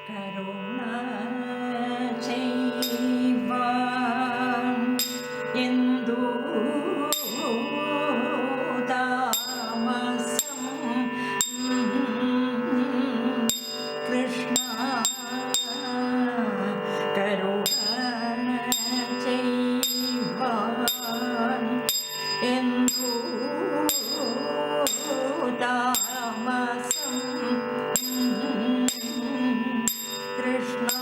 கருணா செய்வான் எந்தோ தாமசம் கிருஷ்ணா கருணா செய்வான் எந்தோ தாமசம் கிருஷ்ணா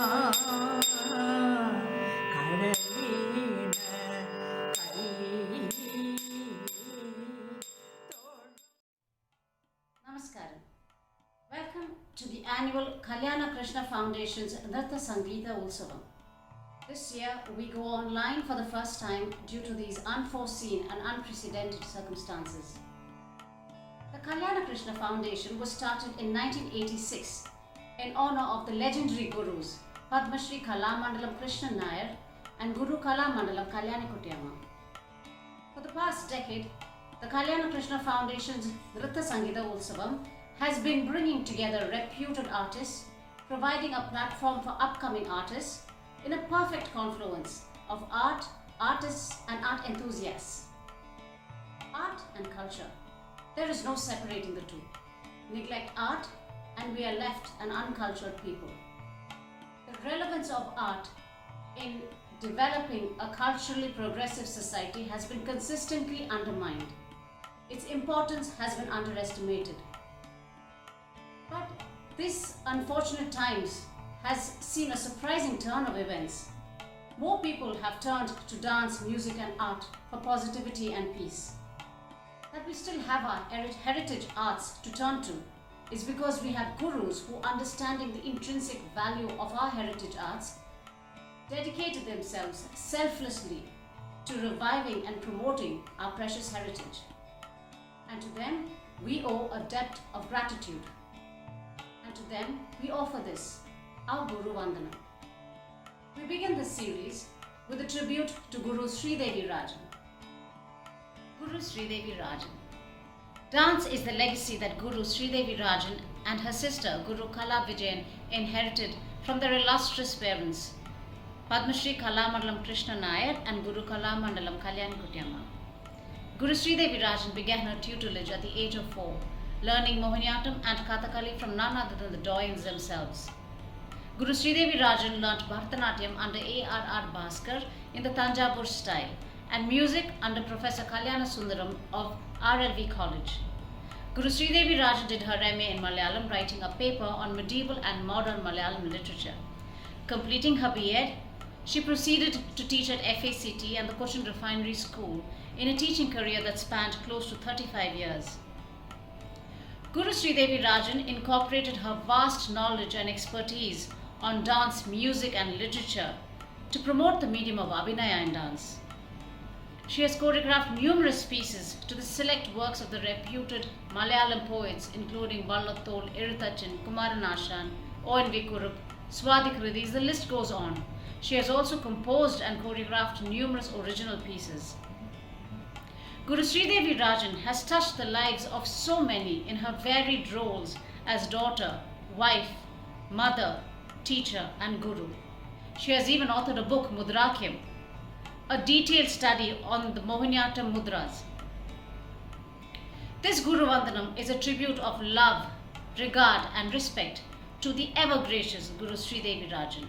கடலின கை Namaskaram. Welcome to the annual Kalyana Krishna Foundation's Nritta Sangeeta Utsavam. This year we go online for the first time due to these unforeseen and unprecedented circumstances. The Kalyana Krishna Foundation was started in 1986 in honor of the legendary gurus Padma Shri Kalamandalam Krishna Nair and Guru Kalamandalam Kalyani Kuttiyamma. For the past decade, the Kalyana Krishna Foundation's Nritta Sangeeta Utsavam has been bringing together reputed artists, providing a platform for upcoming artists in a perfect confluence of art, artists and art enthusiasts. Art and culture. There is no separating the two. Neglect art and we are left an uncultured people. The relevance of art in developing a culturally progressive society has been consistently undermined. Its importance has been underestimated. But this unfortunate times has seen a surprising turn of events. More people have turned to dance, music and art for positivity and peace. That we still have our heritage arts to turn to is because we have gurus who, understanding the intrinsic value of our heritage arts, dedicated themselves selflessly to reviving and promoting our precious heritage. And to them, we owe a debt of gratitude. And to them, we offer this, our Guru Vandanam. We begin this series with a tribute to Guru Sreedevi Rajan. Guru Sreedevi Rajan. Dance is the legacy that Guru Sreedevi Rajan and her sister Guru Kala Vijayan inherited from their illustrious parents, Padma Shri Kalamandalam Krishna Nair and Guru Kalamandalam Kalyani Kuttiyamma. Guru Sreedevi Rajan began her tutelage at the age of 4, learning Mohiniyattam and Kathakali from none other than the doyens themselves. Guru Sreedevi Rajan learnt Bharatanatyam under A.R.R. Bhaskar in the Tanjavur style and music under Professor Kalyana Sundaram of RLV College. Guru Sreedevi Rajan did her MA in Malayalam, writing a paper on medieval and modern Malayalam literature. Completing her B.Ed, she proceeded to teach at FACT and the Cochin Refinery School in a teaching career that spanned close to 35 years. Guru Sreedevi Rajan incorporated her vast knowledge and expertise on dance, music and literature to promote the medium of Abhinaya in dance. She has choreographed numerous pieces to the select works of the reputed Malayalam poets including Vallathol, Eruthachan, Kumaranashan, O.N.V. Kurup, Swadhi Kridis, the list goes on. She has also composed and choreographed numerous original pieces. Guru Sreedevi Rajan has touched the lives of so many in her varied roles as daughter, wife, mother, teacher and guru. She has even authored a book, Mudrakyam, a detailed study on the Mohiniyattam mudras. This Guru Vandanam is a tribute of love, regard and respect to the ever-gracious Guru Sreedevi Rajan,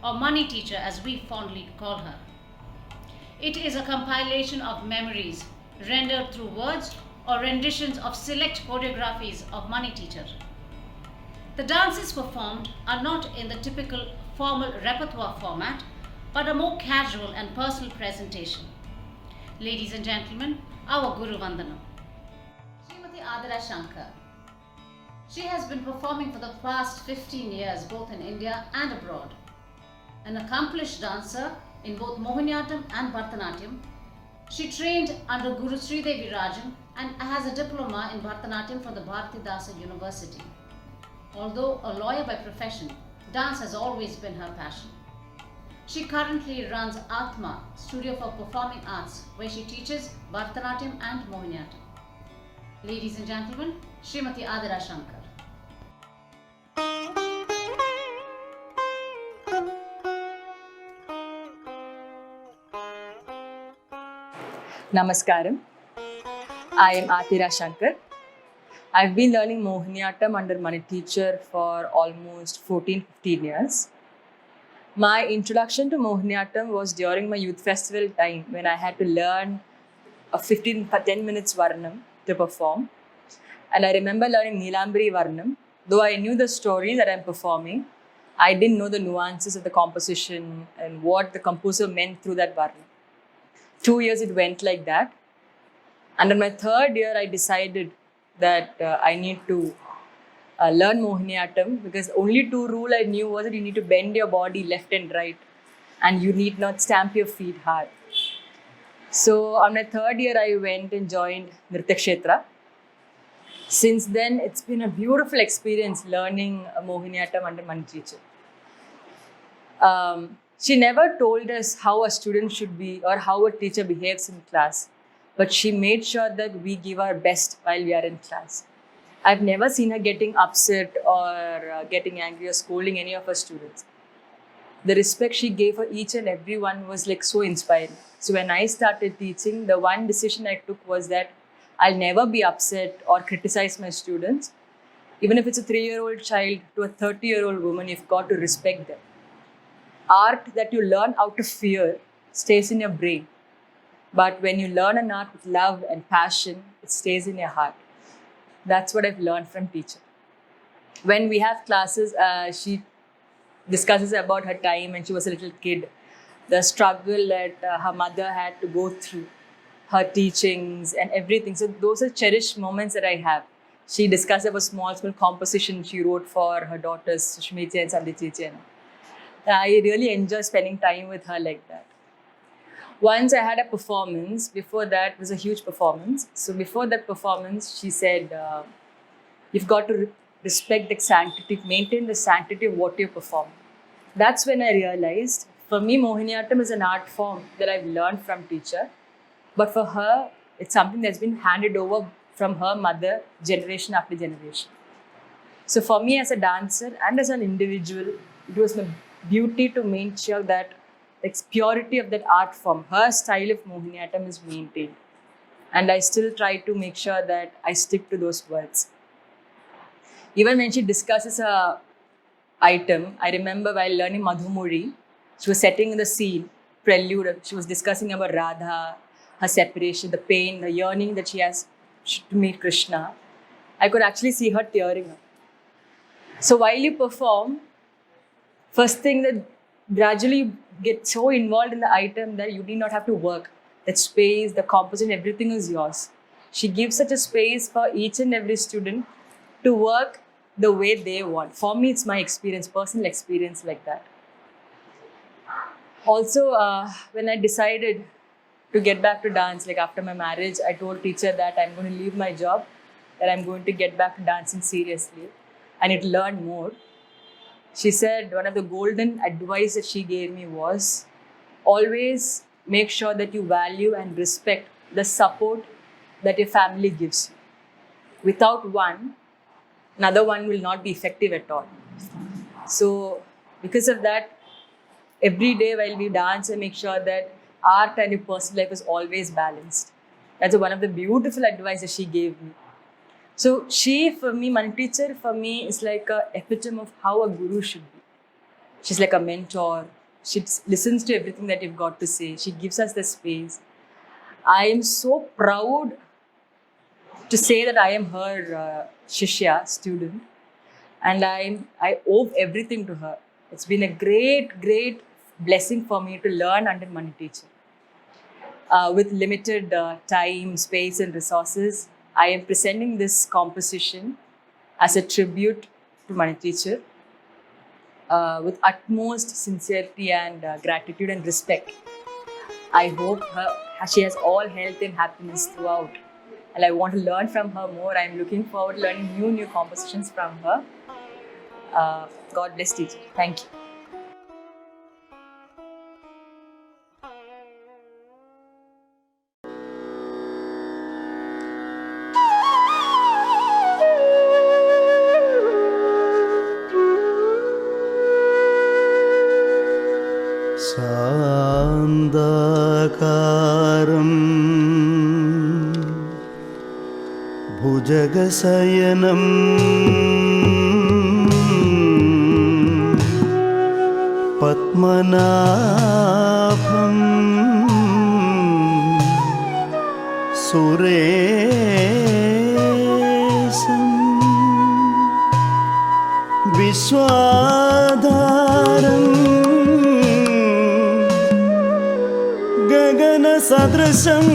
or money teacher as we fondly call her. It is a compilation of memories rendered through words or renditions of select choreographies of money teacher. The dances performed are not in the typical formal repertoire format, but a more casual and personal presentation. Ladies and gentlemen, our Guru Vandanam. Srimati Athira Shankar. She has been performing for the past 15 years both in India and abroad. An accomplished dancer in both Mohiniyattam and Bharatanatyam, she trained under Guru Sreedevi Rajan and has a diploma in Bharatanatyam from the Bharatidasa University. Although a lawyer by profession, dance has always been her passion. She currently runs Atma, Studio for Performing Arts, where she teaches Bharatanatyam and Mohiniyattam. Ladies and gentlemen, Srimati Athira Shankar. Namaskaram. I am Athira Shankar. I've been learning Mohiniyattam under my teacher for almost 14-15 years. My introduction to Mohiniyattam was during my youth festival time when I had to learn a 10 minutes Varnam to perform. And I remember learning Neelambari Varnam. Though I knew the story that I'm performing, I didn't know the nuances of the composition and what the composer meant through that Varnam. 2 years it went like that. And in my third year, I decided that I need to learn Mohiniyattam because only two rule I knew was that you need to bend your body left and right and you need not stamp your feet hard. So on my third year, I went and joined Nritya Kshetra. Since then, it's been a beautiful experience learning Mohiniyattam under my teacher. She never told us how a student should be or how a teacher behaves in class, but she made sure that we give our best while we are in class. I've never seen her getting upset or getting angry or scolding any of her students. The respect she gave for each and every one was like so inspiring. So when I started teaching, the one decision I took was that I'll never be upset or criticize my students. Even if it's a 3-year-old child to a 30-year-old woman, you've got to respect them. Art that you learn out of fear stays in your brain. But when you learn an art with love and passion, it stays in your heart. That's what I've learned from teacher. When we have classes, she discusses about her time when she was a little kid, the struggle that her mother had to go through, her teachings and everything. So those are cherished moments that I have. She discussed about small composition she wrote for her daughters, Sushmita and Sandhi. I really enjoy spending time with her like that. Once I had a performance. Before that, it was a huge performance. So before that performance, she said, you've got to respect the sanctity, maintain the sanctity of what you perform. That's when I realized, for me, Mohiniyattam is an art form that I've learned from teacher. But for her, it's something that's been handed over from her mother, generation after generation. So for me as a dancer and as an individual, it was my beauty to make sure that the purity of that art form, her style of Mohiniyattam is maintained. And I still try to make sure that I stick to those words. Even when she discusses a item, I remember while learning Madhumuri, she was setting the scene, prelude, she was discussing about Radha, her separation, the pain, the yearning that she has to meet Krishna. I could actually see her tearing up. So while you perform, first thing that gradually you get so involved in the item that you need not have to work. That space, the composition, everything is yours. She gives such a space for each and every student to work the way they want. For me, it's my experience, personal experience like that. Also, when I decided to get back to dance, like after my marriage, I told teacher that I'm going to leave my job, that I'm going to get back to dancing seriously. I need to learn more. She said one of the golden advice that she gave me was always make sure that you value and respect the support that your family gives you. Without one, another one will not be effective at all. So because of that, every day while we dance, I make sure that art and your personal life is always balanced. That's one of the beautiful advice that she gave me. So she, for me, my teacher, for me, is like an epitome of how a guru should be. She's like a mentor. She listens to everything that you've got to say. She gives us the space. I am so proud to say that I am her Shishya, student. And I owe everything to her. It's been a great, great blessing for me to learn under my teacher. With limited time, space and resources, I am presenting this composition as a tribute to my teacher with utmost sincerity and gratitude and respect. I hope she has all health and happiness throughout. And I want to learn from her more. I'm looking forward to learning new compositions from her. God bless teacher. Thank you. सान्दाकारम् ഭുജഗശയനം Padmanabham സുരേശം വിശ്വാധാരം ഗഗനസദൃശം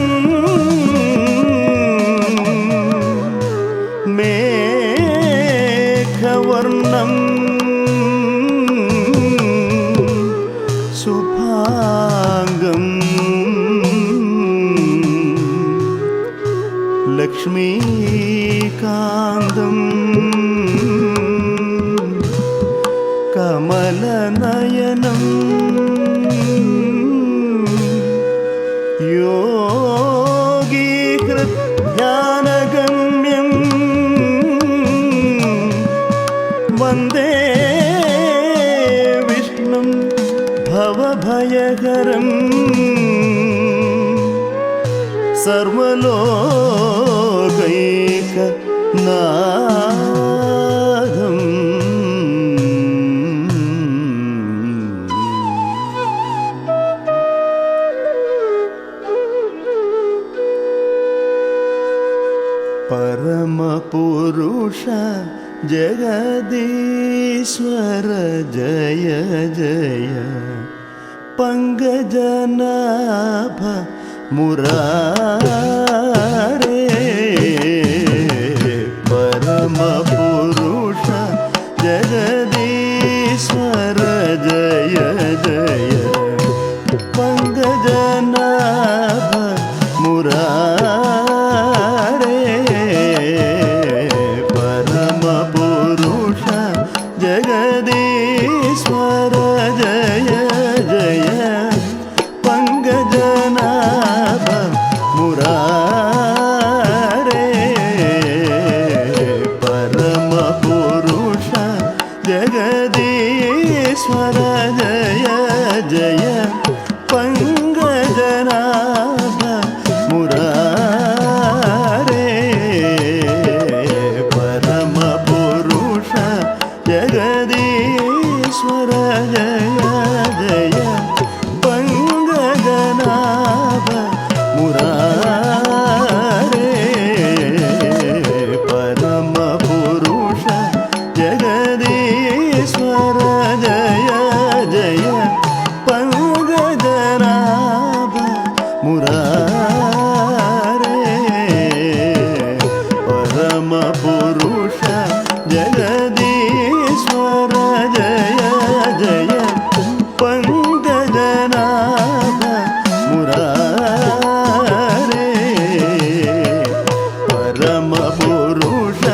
മേഘവർണം ശുഭാംഗം ലക്ഷ്മീകാന്തം കമലനയനം യോഗീകൃത്യാനഗമ്യം വന്ദേ വിഷ്ണും ഭവഭയകരം സർവലോകൈകനാഥം പരമപുരുഷ ജഗദീശ്വര ജയ ജയ പങ്കജനാഭ മുരാരേ പരമപുരുഷ ജഗദീശ്വര ജയ ജയ പങ്കജനാഭ മുരാരേ പരമപുരുഷ ജഗദീശ്വര ജയ ജയ പങ്കജനാഭ മുരാരേ പരമപുരുഷ ജഗദീശ്വര ജയ ജയ പങ്കജനാഭ മുരാരേ പരമപുരുഷ ജഗദീശ്വര ജയ ജയ പങ്കജനാഭ മുരാരേ പരമപുരുഷ ജഗദീശ്വര ജയ ജയ പങ്കജനാഭ മുരാരേ പരമപുരുഷ ജഗദീശ്വര ജയ ജയ പങ്കജനാഭ മുരാരേ പരമപുരുഷ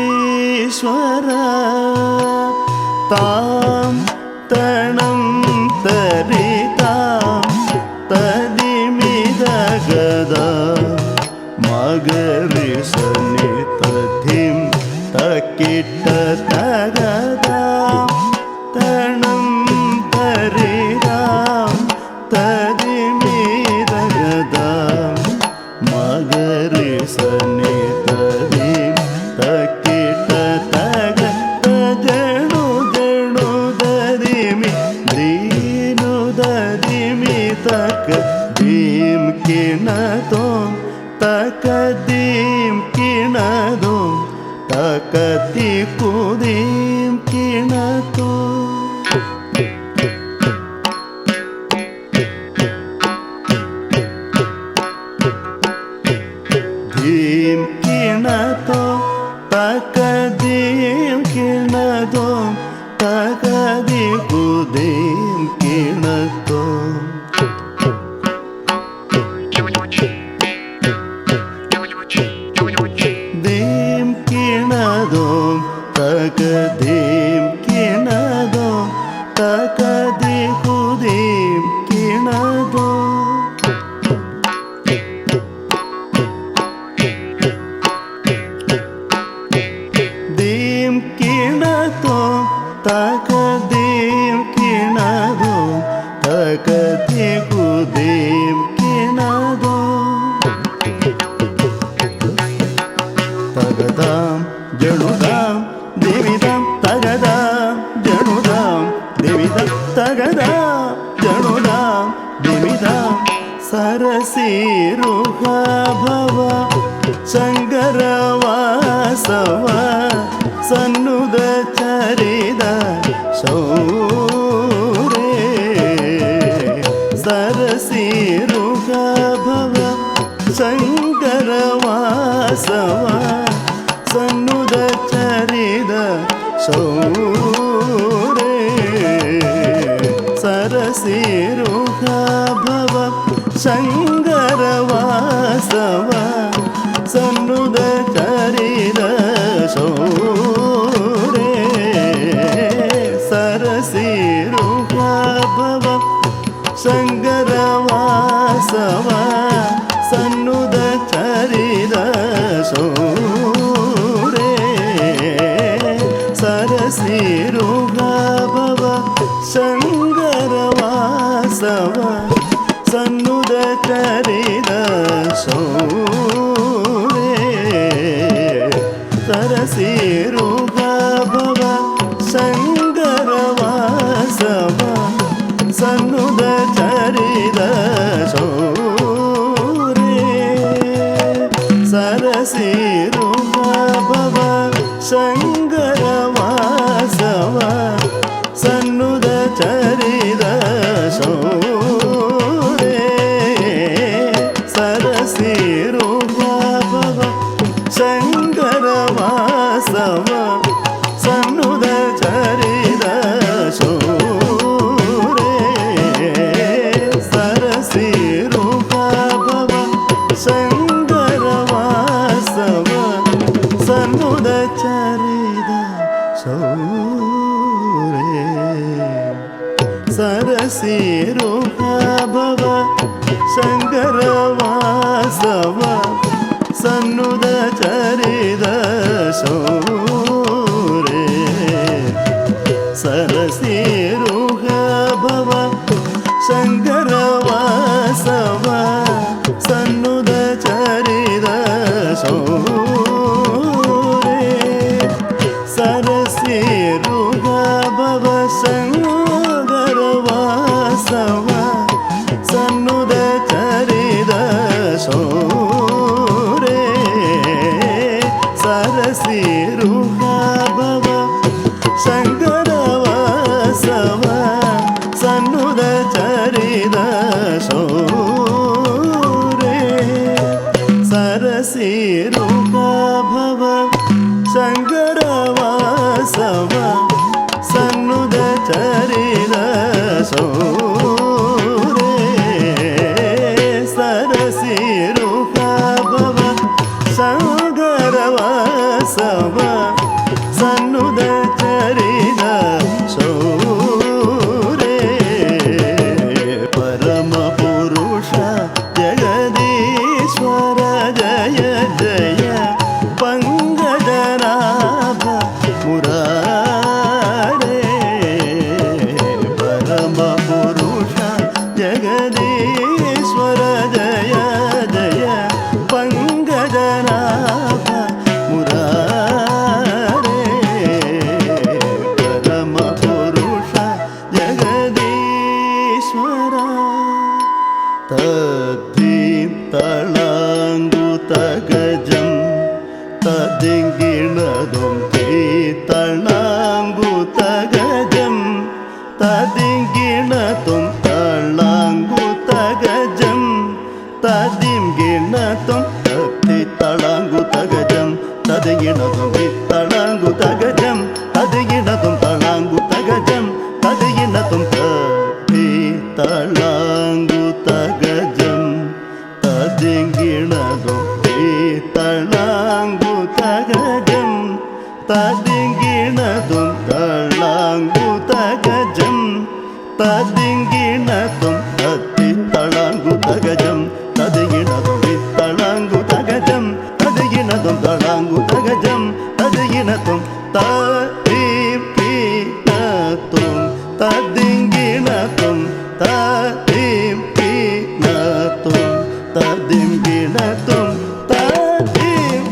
ജഗദീശ്വര താം തണം തരിതാം തദിമിതഗദ മഗരി സനി തധിം തക്കിട്ട തഗദാം തണം തരിതാം തദിമിതഗദാം മഗരി സനി തധിം തക്കിട്ട തഗ ജണു ജണു ദരിമി ദീനു ദരിമി തക ദീം കിണതോ തക ദീം കിണതോ തക തികുദീം കിണതോ ദീം കിണതോ തക ദീം കിണതോ തക തികുദീം കിണതോ ദീം കിണതോ തക ദീം കിണതോ തക തികുദീം കിണതോ ദീം കിണതോ തക ദീം കിണതോ തക തികുദീം കിണതോ തകതാം ജണുതാം ദേവിതാം തകതാം ജണുതാം ദേവിതാം തകതാം ജണുതാം ദേവിതാം സരസീരുഹ ഭവ ശങ്കര വാസവ സന്നുദ ചരിത ശൗരേ സരസീരുഹ ഭവ ശങ്കര വാസവ സന്നുദ ചരിത ശൗരേ സരസീരുഹ ഭവ ശങ്കര വാസവ സന്നുദ ചരിത ശൗരേ സരസീരുഹ ഭവ ശങ്കര വാസവ സന്നുദ ചരിത ശൗരേ സരസീരുഹ ഭവ ശങ്കര വാസവ സന്നുദ ചരിത ശൗരേ സരസീരുഹ ഭവ ശങ്കര വാസവ സന്നുദ ചരിത ശൗരേ സരസീരുഹ ഭവ ശങ്കര വാസവ സന്നുദ ചരിത ശൗരേ സരസീരുഹ ഭവ ശങ്കര വാസവ സന്നുദ ചരിത ശൗരേ സരസീരുഹ ഭവ ശങ്കര വാസവ സന്നുദ ചരിത ശൗരേ സരസീരുഹ ഭവ ശങ്കര വാസവ സന്നുദ ചരിത ശൗരേ സരസീരുഹ ഭവ ശങ്കര വാസവ സന്നുദ ചരിത ശൗരേ സരസീരുഹ ഭവ ശങ്കര വാസവ സന്നുദ ചരിത ശൗരേ സരസീരുഹ ഭവ ശങ്കര വാസവ സന്നുദ ചരിത ശൗരേ സരസീരുഹ ഭവ ശങ്കര വാസവ സന്നുദ ചരിത ശൗരേ സരസീരുഹ ഭവ ശങ്കര വാസവ സന്നുദ ചരിത ശൗരേ പരമപുരുഷ ജഗദീശ്വര ജയ ജയ പങ്കജനാഭ മുരാരേ പരമപുരുഷ ജഗദീശ്വര ജയ ജയ പങ്കജനാഭ മുരാരേ പരമപുരുഷ ജഗദീശ്വര തദ്ദീം തളാങ്കുതഗജം തദിങ്കിണതും തളാങ്കുതഗജം തദിങ്കിണതും തളാങ്കുതഗജം തദിങ്കിണതും തളാങ്കുതഗജം തദിങ്കിണതും തളാങ്കുതഗജം തദിങ്കിണതും തളാങ്കുതഗജം തദിങ്കിണതും തളാങ്കുതഗജം തദിങ്കിണതും തളാങ്കുതഗജം തദിങ്കിണതും തളാങ്കുതഗജം തദിങ്കിണതും തളാങ്കുതഗജം തദിങ്കിണതും തളാങ്കുതഗജം തദിങ്കിണതും തളാങ്കുതഗജം തദിങ്കിണതും തദിങ്കിണതും തദിങ്കിണതും തദിങ്കിണതും തദിങ്കിണതും തദിങ്കിണതും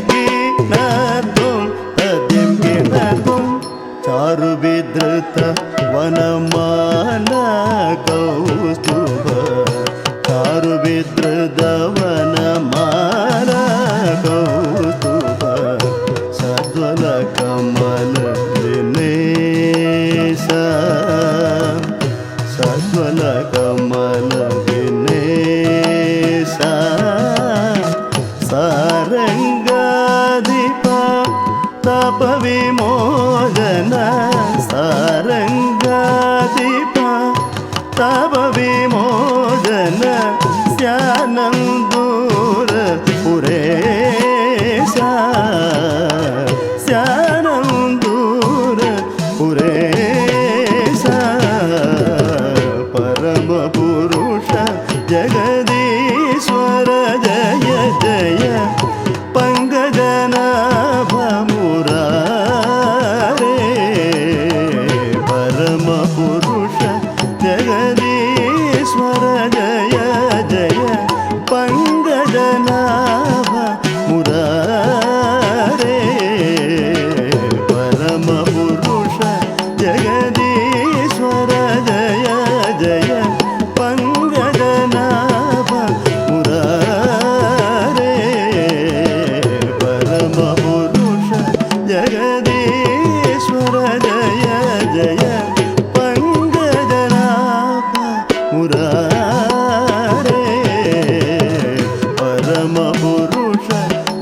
चारुविधृत वनमाला कौस्तुभ चारुविधृत वनमाला कौस्तुभ सद्वल कमल दिनेश सद्वल कमल दिनेश सारंगाधिप तप विमोचन सारंगाधिप तप विमोचन स्यानं दूर पुरेशा स्यानं दूर पुरेशा परम पुरुष जगदीश्वर जय जय पंकजनाभ मुरारे परम पुरुष जगदीश्वर जय जय पंकजनाभ मुरारे परम पुरुष जगदीश्वर जय जय पंकजनाभ मुरारे परम पुरुष जगदीश्वर जय जय पंकजनाभ मुरारे परम पुरुष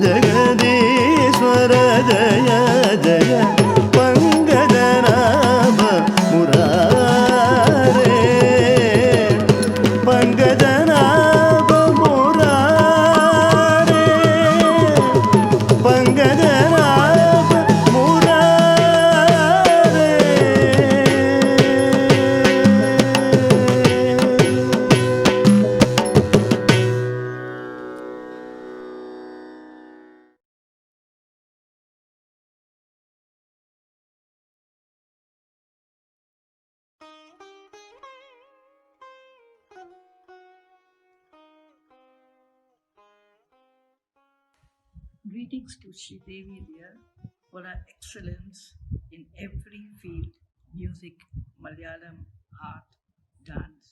जगदीश्वर जय जय पंकजनाभ मुरारे पंकजनाभ मुरारे पंकजनाभ मुरारे Greetings to Sreedevi dear for her excellence in every field: music, Malayalam, art, dance.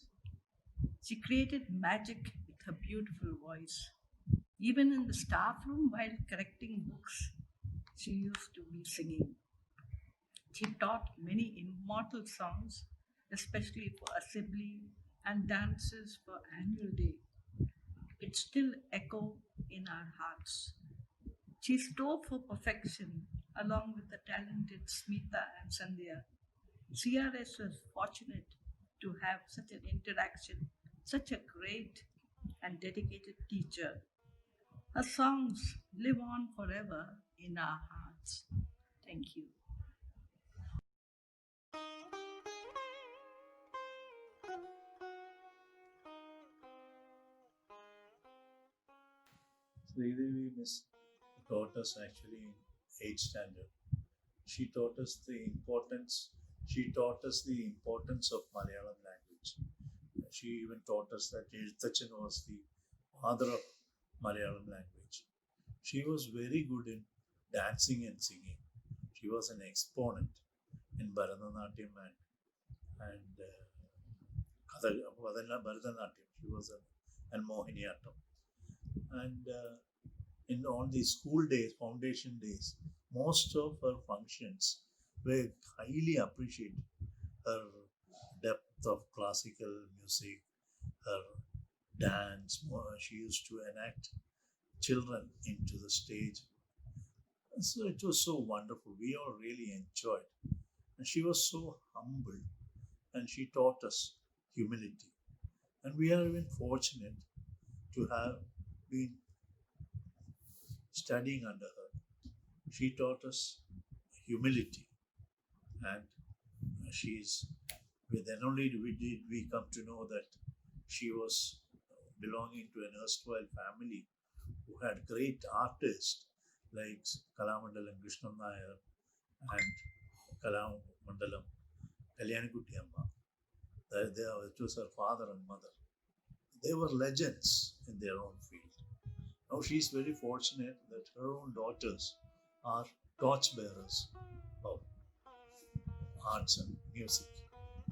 She created magic with her beautiful voice. Even in the staff room while correcting books, she used to be singing. She taught many immortal songs, especially for assembly and dances for annual day. It still echo in our hearts. She strove for perfection along with the talented Smita and Sandhya. CRS was fortunate to have such an interaction, such a great and dedicated teacher. Her songs live on forever in our hearts. Thank you. Sreedevi Miss taught us actually in 8th standard. She taught us the importance. She taught us the importance of Malayalam language. She even taught us that Ezhuthachan was the father of Malayalam language. She was very good in dancing and singing. She was an exponent in Bharatanatyam and Bharatanatyam. She was and Mohiniyattam. And in all the school days, foundation days, most of her functions were highly appreciated. Her depth of classical music, her dance, she used to enact children into the stage. And so it was so wonderful. We all really enjoyed. And she was so humble and she taught us humility. And we are even fortunate to have been studying under her. She taught us humility, and then only we come to know that she was belonging to an erstwhile family who had great artists like Kalamandalam Krishnan Nair and Kalamandalam Kalyanikutti Amma. It was her father and mother. They were legends in their own field. Now she is very fortunate that her own daughters are torchbearers of arts and music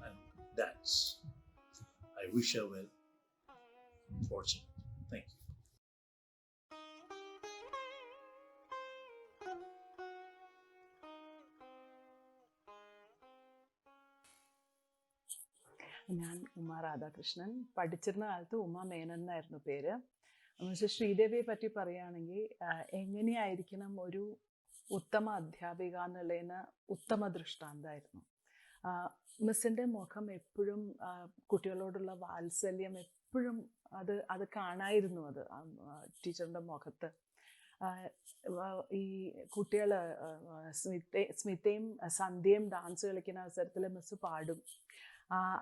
and dance. I wish her well. Fortunate. Thank you. ഞാൻ ഉമ രാധാകൃഷ്ണൻ. പഠിച്ചിരുന്ന കാലത്ത് ഉമ മേനൻ എന്നായിരുന്നു പേര്. Mister ശ്രീദേവിയെ പറ്റി പറയുകയാണെങ്കിൽ എങ്ങനെയായിരിക്കണം ഒരു ഉത്തമ അധ്യാപിക എന്നുള്ളതിന് ഉത്തമ ദൃഷ്ടാന്തമായിരുന്നു. മിസ്സിൻ്റെ മുഖം എപ്പോഴും കുട്ടികളോടുള്ള വാത്സല്യം എപ്പോഴും അത് കാണായിരുന്നു. അത് ടീച്ചറിൻ്റെ മുഖത്ത് ഈ കുട്ടികൾ സ്മിതയും സന്ധ്യയും ഡാൻസ് കളിക്കുന്ന അവസരത്തിൽ മിസ്സ് പാടും.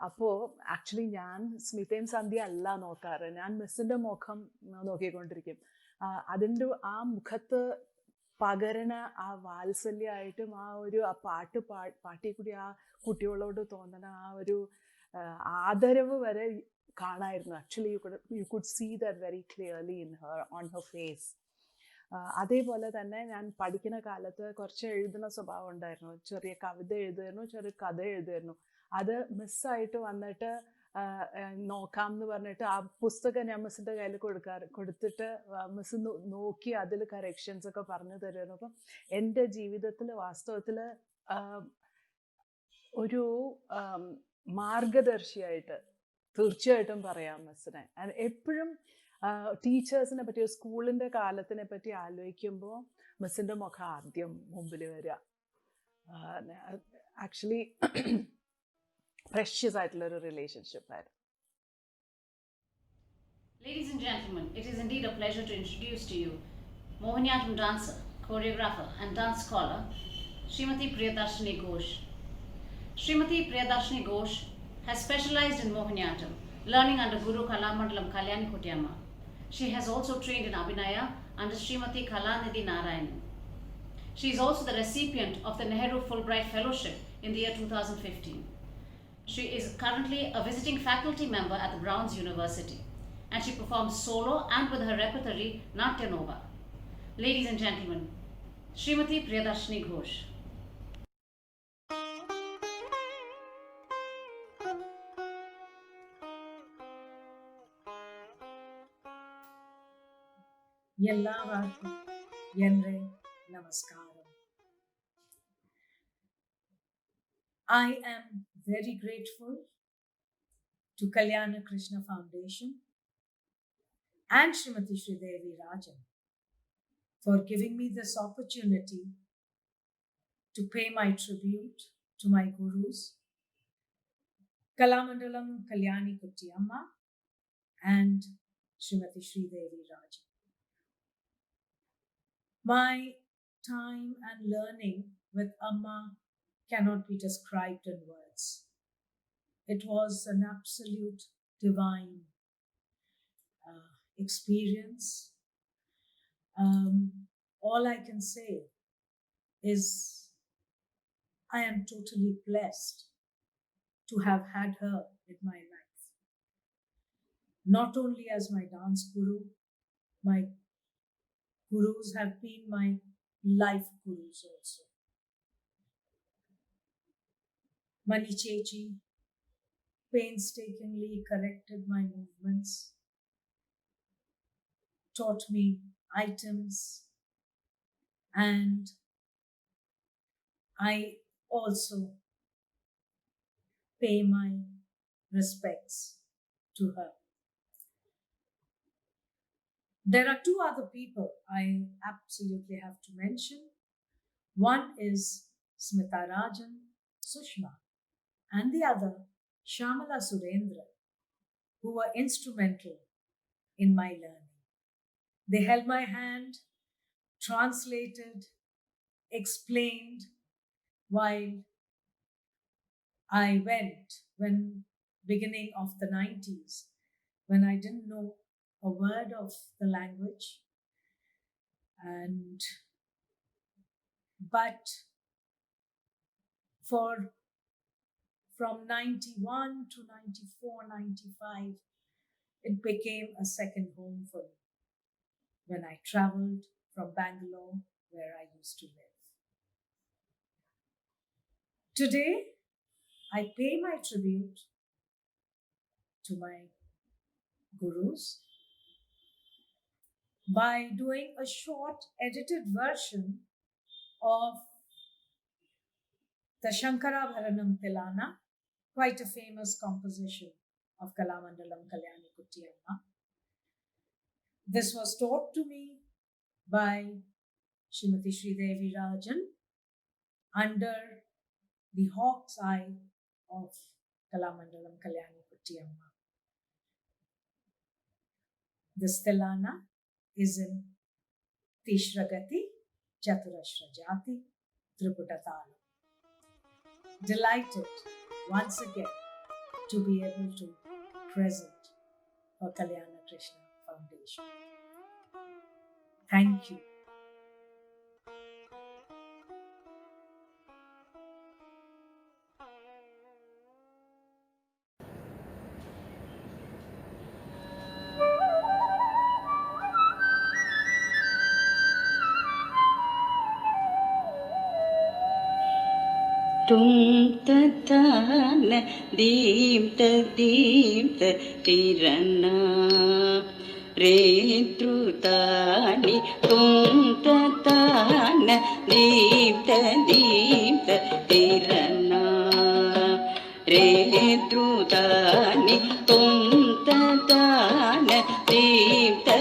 അപ്പോൾ ആക്ച്വലി ഞാൻ സ്മിതയും സന്ധ്യ അല്ല നോക്കാറ്, ഞാൻ മിസ്സിൻ്റെ മുഖം നോക്കിക്കൊണ്ടിരിക്കും. അതിൻ്റെ ആ മുഖത്ത് പകരണ ആ വാത്സല്യമായിട്ടും ആ പാട്ടിൽ കൂടി ആ കുട്ടികളോട് തോന്നുന്ന ആ ഒരു ആദരവ് വരെ കാണായിരുന്നു. Actually you could see that very clearly on her face. അതേപോലെ തന്നെ ഞാൻ പഠിക്കുന്ന കാലത്ത് കുറച്ച് എഴുതുന്ന സ്വഭാവം ഉണ്ടായിരുന്നു. ചെറിയ കവിത എഴുതുമായിരുന്നു, ചെറിയ കഥ എഴുതുമായിരുന്നു. അത് മിസ്സായിട്ട് വന്നിട്ട് നോക്കാം എന്ന് പറഞ്ഞിട്ട് ആ പുസ്തകം ഞാൻ മിസ്സിൻ്റെ കയ്യിൽ കൊടുത്തിട്ട് മിസ് നോക്കി അതിൽ കറക്ഷൻസ് ഒക്കെ പറഞ്ഞു തരുമായിരുന്നു. അപ്പം എൻ്റെ ജീവിതത്തിൽ വാസ്തവത്തിൽ ഒരു മാർഗദർശിയായിട്ട് തീർച്ചയായിട്ടും പറയാം മിസ്സിനെ. എപ്പോഴും ടീച്ചേഴ്സിനെ പറ്റി, സ്കൂളിൻ്റെ കാലത്തിനെ പറ്റി ആലോചിക്കുമ്പോൾ മിസ്സിൻ്റെ മുഖം ആദ്യം മുമ്പിൽ വരിക. ആക്ച്വലി precious ആയിട്ടുള്ളൊരു റിലേഷൻഷിപ്പ് ആയിരുന്നു. Ladies and gentlemen, it is indeed a pleasure to introduce to you Mohiniyattam dancer, choreographer and dance scholar Srimati Priyadarshani Ghosh. Srimati Priyadarshani Ghosh has specialized in Mohiniyattam, learning under Guru Kalamandalam Kalyani Kuttiyamma. She has also trained in Abhinaya under Srimati Kalanidhi Narayanan. She is also the recipient of the Nehru Fulbright Fellowship in the year 2015. She is currently a visiting faculty member at the Browns University, and she performs solo and with her repertory Natya Nova. Ladies and gentlemen, Srimati Priyadarshani Ghosh. ಎಲ್ಲರಿಗೂ ಎನ್ರೆ ನಮಸ್ಕಾರ. I am very grateful to Kalyana Krishna Foundation and Srimati Sreedevi Rajan for giving me this opportunity to pay my tribute to my gurus, Kalamandalam Kalyani Kuttiyamma and Srimati Sreedevi Rajan. My time and learning with Amma cannot be described in words. It was an absolute divine experience. All I can say is I am totally blessed to have had her in my life. Not only as my dance guru, my gurus have been my life gurus also. Mani Chechi painstakingly corrected my movements, taught me items, and I also pay my respects to her. There are two other people I absolutely have to mention. One is Smita Rajan, Sushma, and the other, Shamala Surendra, who were instrumental in my learning. They held my hand, translated, explained while I went when beginning of the 90s, when I didn't know a word of the language. But from 91 to 94, 95, it became a second home for me when I traveled from Bangalore, where I used to live. Today, I pay my tribute to my gurus by doing a short edited version of the Shankarabharanam Tilana, quite a famous composition of Kalamandalam Kalyani Kuttiyamma. This was taught to me by Srimati Sreedevi Rajan under the hawk's eye of Kalamandalam Kalyani Kuttiyamma. This Tilana is in Tishragati, Chaturashra Jati, Triputa Talam. Delighted once again to be able to present for Kalyana Krishna Foundation. Thank you. Tum ta ta na dim ta tirana re trutani tum ta ta na dim ta tirana re trutani tum ta ta na dim ta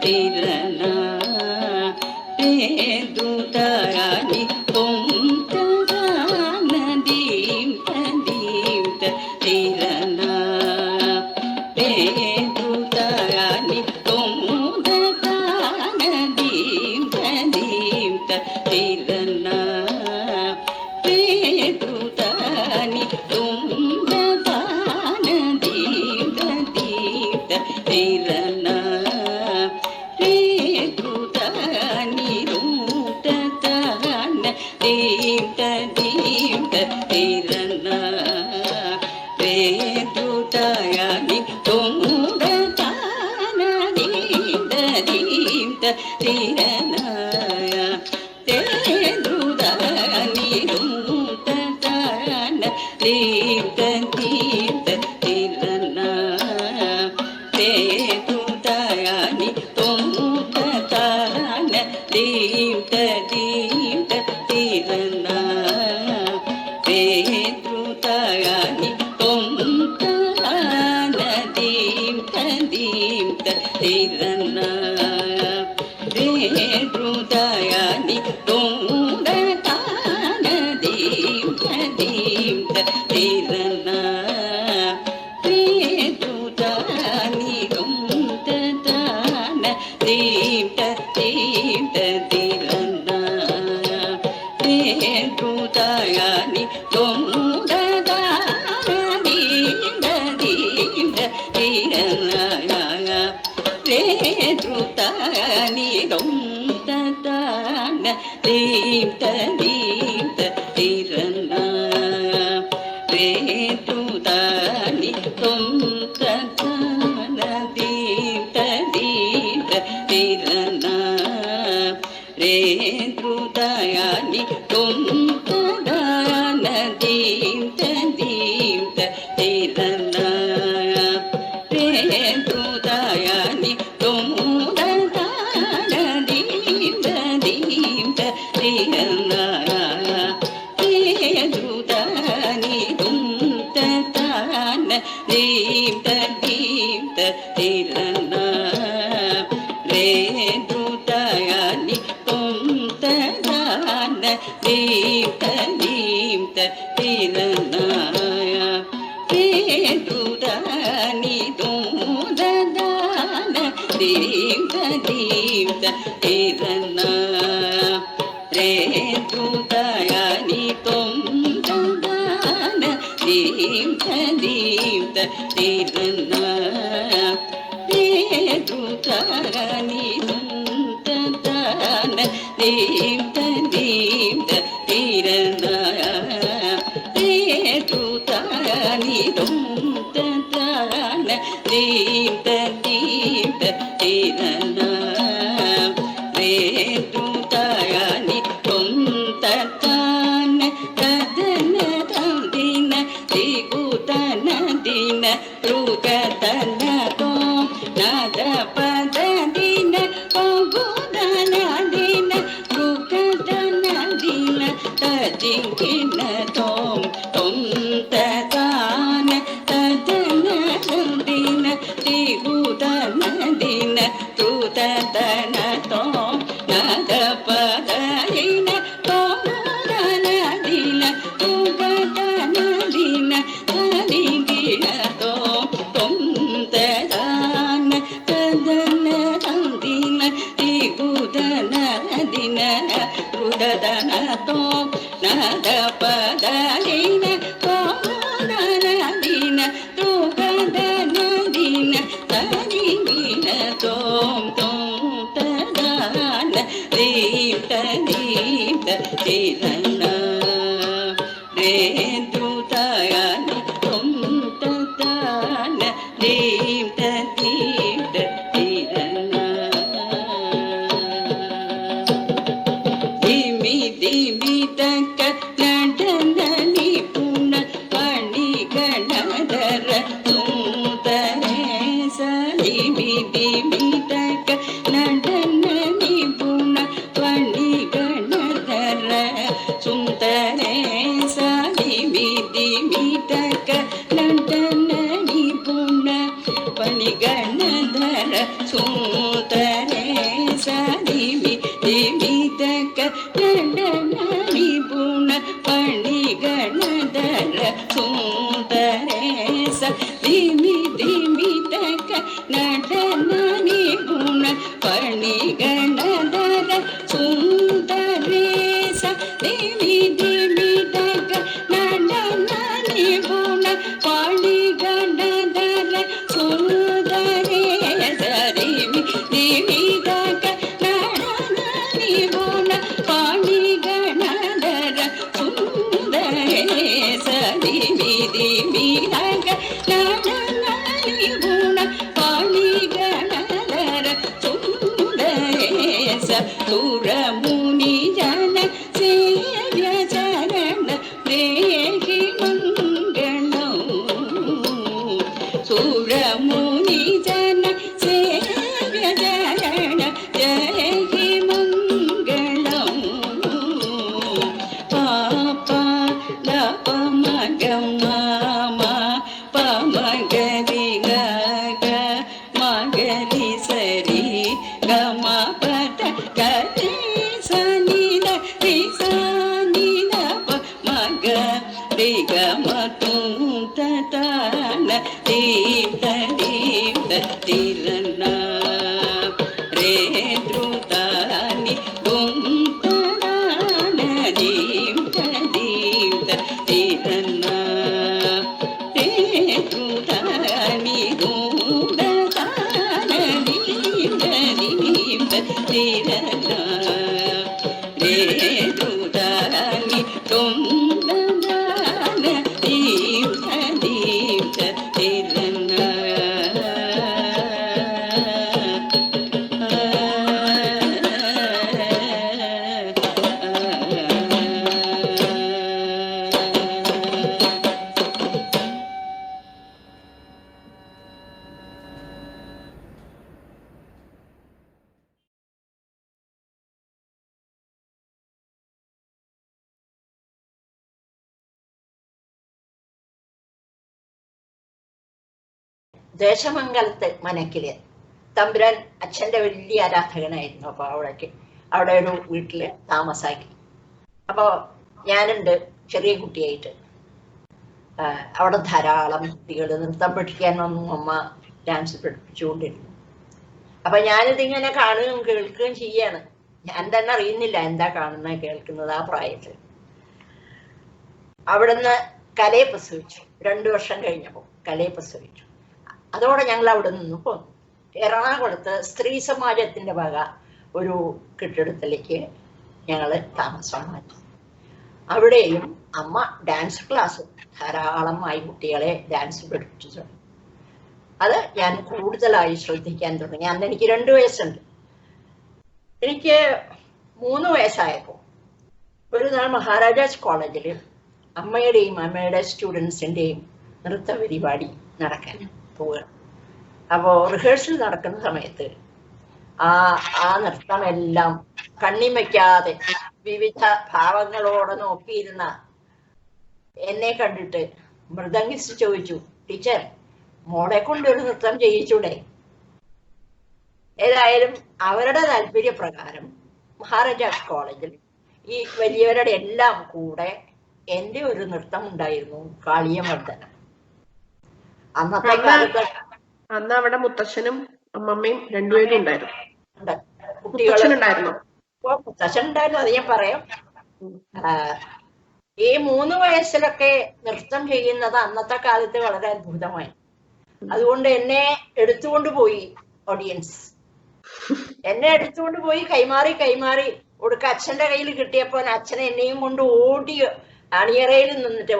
tirana re trutani tum tom tom tadana tadana dina tigudana dina trudana tom nada padina tom dana dina tugadana dina taligina tom tom tadana tadana dina tigudana dina trudana tom nada padina tom dana dina tugadana dina taligina tom tom tadana dita dita tirana redutayana tom tadana dita dita tirana dimi dimi taka nadana nipuna pani ganadara sundaresa dimi dimi taka nadana nipuna pani ganadara sundaresa dimi dimi taka nadana nipuna pani ganadara sundaresa dimi dimi taka nadana nipuna pani ganadara sundaresa dimi dimi taka nadana nipuna pani ganadara sundaresa dimi dimi taka nadana nipuna pani ganadara sundaresa dimi dimi taka nadana nipuna pani ganadara sundaresa dimi dimi taka nadana nipuna pani ganadara sundaresa suramuni jana sevya charana dehi mangalam suramuni jana sevya charana dehi mangalam papa lapa magama pamagari gaga magari sari gama pada gari sanina risanina maga rigama tum tatana dita dita tirana redrutani tum tatana dita dita tirana redrutani tum tatana dita dita tirana redrutani tum tatana dita dita tirana ദേശമംഗലത്ത് മനക്കില് തമ്പുരാൻ അച്ഛൻ്റെ വലിയ ആരാധകനായിരുന്നു. അപ്പോൾ അവിടെ ഒരു വീട്ടിൽ താമസാക്കി. അപ്പോൾ ഞാനുണ്ട് ചെറിയ കുട്ടിയായിട്ട്. അവിടെ ധാരാളം കുട്ടികൾ നൃത്തം പഠിക്കാനൊന്നും അമ്മ ഡാൻസ് പഠിപ്പിച്ചുകൊണ്ടിരുന്നു. അപ്പൊ ഞാനിതിങ്ങനെ കാണുകയും കേൾക്കുകയും ചെയ്യാണ്. ഞാൻ തന്നെ അറിയുന്നില്ല എന്താ കാണുന്നത് കേൾക്കുന്നത് ആ പ്രായത്തിൽ. അവിടുന്ന് കലയെ പ്രസവിച്ചു. 2 വർഷം കഴിഞ്ഞപ്പോൾ കലയെ പ്രസവിച്ചു. അതോടെ ഞങ്ങൾ അവിടെ നിന്ന് പോന്നു. എറണാകുളത്ത് സ്ത്രീ സമാജത്തിന്റെ വക ഒരു കെട്ടിടത്തിലേക്ക് ഞങ്ങൾ താമസം മാറ്റി. അവിടെയും അമ്മ ഡാൻസ് ക്ലാസ് ധാരാളമായി കുട്ടികളെ ഡാൻസ് പഠിപ്പിച്ചു. അത് ഞാൻ കൂടുതലായി ശ്രദ്ധിക്കാൻ തുടങ്ങി. അന്ന് എനിക്ക് 2 വയസ്സുണ്ട്. എനിക്ക് 3 വയസ്സായപ്പോൾ ഒരു നാൾ മഹാരാജാസ് കോളേജിൽ അമ്മയുടെയും അമ്മയുടെ സ്റ്റുഡൻസിൻ്റെയും നൃത്ത പരിപാടി നടക്കാൻ പോവുക. അപ്പോൾ റിഹേഴ്സൽ നടക്കുന്ന സമയത്ത് ആ നൃത്തമെല്ലാം കണ്ണിമയ്ക്കാതെ വിവിധ ഭാവങ്ങളോടെ നോക്കിയിരുന്ന എന്നെ കണ്ടിട്ട് മൃദംഗിസ്റ്റ് ചോദിച്ചു, ടീച്ചർ മോളെ കൊണ്ടൊരു നൃത്തം ചെയ്യിച്ചൂടെ? ഏതായാലും അവരുടെ താല്പര്യപ്രകാരം മഹാരാജാസ് കോളേജിൽ ഈ വലിയവരുടെ എല്ലാം കൂടെ എൻ്റെ ഒരു നൃത്തം ഉണ്ടായിരുന്നു, കാളിയമർദ്ദനം. അന്നത്തെ കാലത്ത് അന്ന് അവിടെ മുത്തശ്ശനും അമ്മമ്മയും രണ്ടുപേരും ഉണ്ടായിരുന്നു. കുട്ടികളുണ്ടായിരുന്നു, മുത്തശ്ശൻ ഉണ്ടായിരുന്നു, അത് ഞാൻ പറയാം. ഈ 3 വയസ്സിലൊക്കെ നൃത്തം ചെയ്യുന്നത് അന്നത്തെ കാലത്ത് വളരെ അത്ഭുതമായി. അതുകൊണ്ട് എന്നെ എടുത്തുകൊണ്ട് പോയി ഓഡിയൻസ്, എന്നെ എടുത്തുകൊണ്ട് പോയി കൈമാറി ഒടുക്ക അച്ഛന്റെ കയ്യിൽ കിട്ടിയപ്പോൾ അച്ഛൻ എന്നെയും കൊണ്ട് ഓടി അണിയറയിൽ നിന്നിട്ട്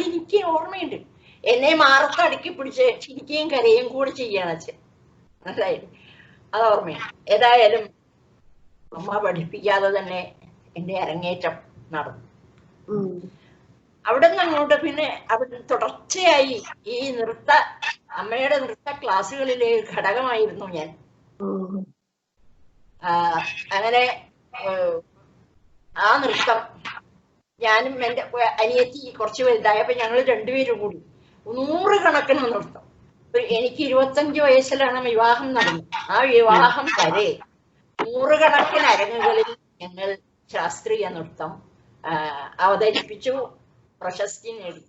എനിക്ക് ഓർമ്മയുണ്ട്. എന്നെ മാറത്തടുക്കി പിടിച്ച് ചിരിക്കുകയും കരയും കൂടെ ചെയ്യാണ് അച്ഛൻ, മനസ്സിലായില്ലേ? അത് ഓർമ്മയാണ്. ഏതായാലും അമ്മ പഠിപ്പിക്കാതെ തന്നെ എന്റെ അരങ്ങേറ്റം നടന്നു. അവിടെ നിന്ന് അങ്ങോട്ട് പിന്നെ അവിടെ തുടർച്ചയായി ഈ അമ്മയുടെ നൃത്ത ക്ലാസ്സുകളിലെ ഘടകമായിരുന്നു ഞാൻ. അങ്ങനെ ആ നൃത്തം ഞാനും എൻ്റെ അനിയത്തി കുറച്ച് വലുതായപ്പോ ഞങ്ങൾ രണ്ടുപേരും കൂടി 100 കണക്കിന് നൃത്തം. എനിക്ക് 25 വയസ്സിലാണ് വിവാഹം നടന്നത്. ആ വിവാഹം വരെ 100 കണക്കിന് അരങ്ങുകളിൽ ഞങ്ങൾ ശാസ്ത്രീയ നൃത്തം അവതരിപ്പിച്ചു, പ്രശസ്തി നേടി.